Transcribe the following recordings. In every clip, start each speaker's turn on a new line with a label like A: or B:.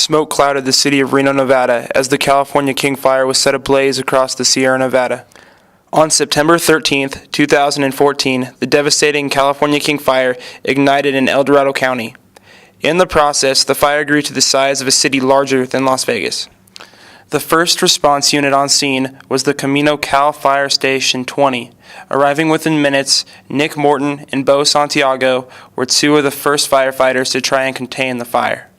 A: Smoke clouded the city of Reno, Nevada, as the California King Fire was set ablaze across the Sierra Nevada. On September 13, 2014, the devastating California King Fire ignited in El Dorado County. In the process, the fire grew to the size of a city larger than Las Vegas. The first response unit on scene was the Camino Cal Fire Station 20. Arriving within minutes, Nick Morton and Bo Santiago were two of the first firefighters to try and contain the fire.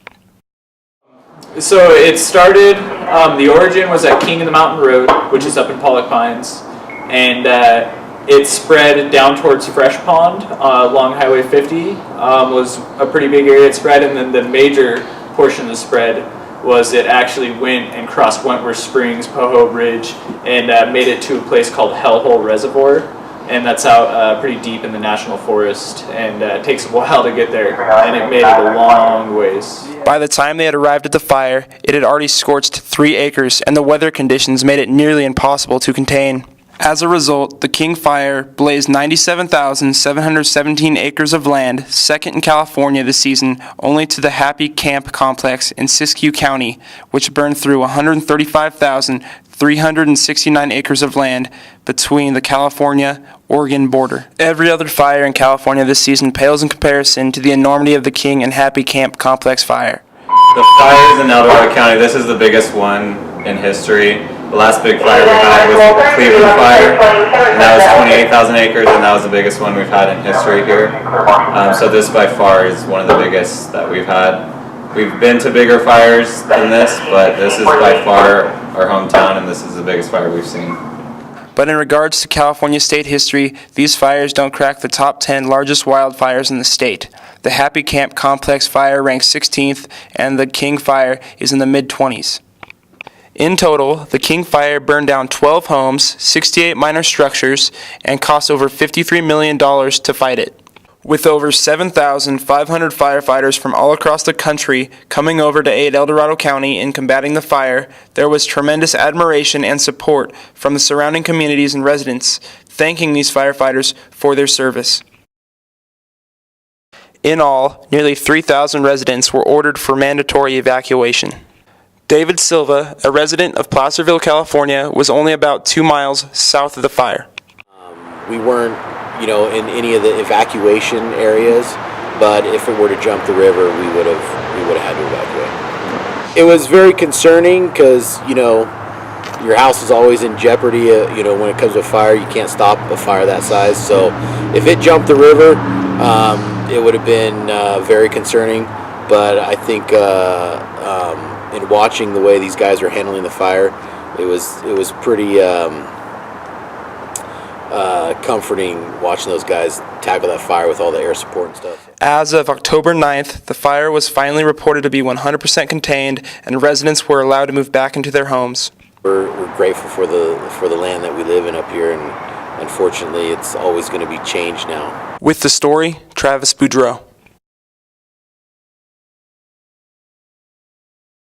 B: So it started, the origin was at King of the Mountain Road, which is up in Pollock Pines, and it spread down towards Fresh Pond along Highway 50, was a pretty big area it spread, and then the major portion of the spread was it actually went and crossed Wentworth Springs, Poho Bridge, and made it to a place called Hellhole Reservoir, and that's out pretty deep in the National Forest, and it takes a while to get there, and it made it a long ways.
A: By the time they had arrived at the fire, it had already scorched 3 acres, and the weather conditions made it nearly impossible to contain. As a result, the King Fire blazed 97,717 acres of land, second in California this season, only to the Happy Camp Complex in Siskiyou County, which burned through 135,369 acres of land between the California-Oregon border. Every other fire in California this season pales in comparison to the enormity of the King and Happy Camp Complex fire.
C: The fires in El Dorado County, this is the biggest one in history. The last big fire we had was the Cleveland Fire, and that was 28,000 acres, and that was the biggest one we've had in history here. So this by far is one of the biggest that we've had. We've been to bigger fires than this, but this is by far our hometown, and this is the biggest fire we've seen.
A: But in regards to California state history, these fires don't crack the top 10 largest wildfires in the state. The Happy Camp Complex fire ranks 16th, and the King Fire is in the mid-20s. In total, the King Fire burned down 12 homes, 68 minor structures, and cost over $53 million to fight it. With over 7,500 firefighters from all across the country coming over to aid El Dorado County in combating the fire, there was tremendous admiration and support from the surrounding communities and residents, thanking these firefighters for their service. In all, nearly 3,000 residents were ordered for mandatory evacuation. David Silva, a resident of Placerville, California, was only about 2 miles south of the fire.
D: We weren't, in any of the evacuation areas, but if it were to jump the river, we would have had to evacuate. It was very concerning because, your house is always in jeopardy. When it comes to a fire, you can't stop a fire that size. So if it jumped the river, it would have been very concerning. But I think in watching the way these guys are handling the fire, it was pretty comforting watching those guys tackle that fire with all the air support and stuff.
A: As of October 9th, the fire was finally reported to be 100% contained, and residents were allowed to move back into their homes.
D: We're grateful for the land that we live in up here, and unfortunately, it's always going to be changed now.
A: With the story, Travis Boudreau.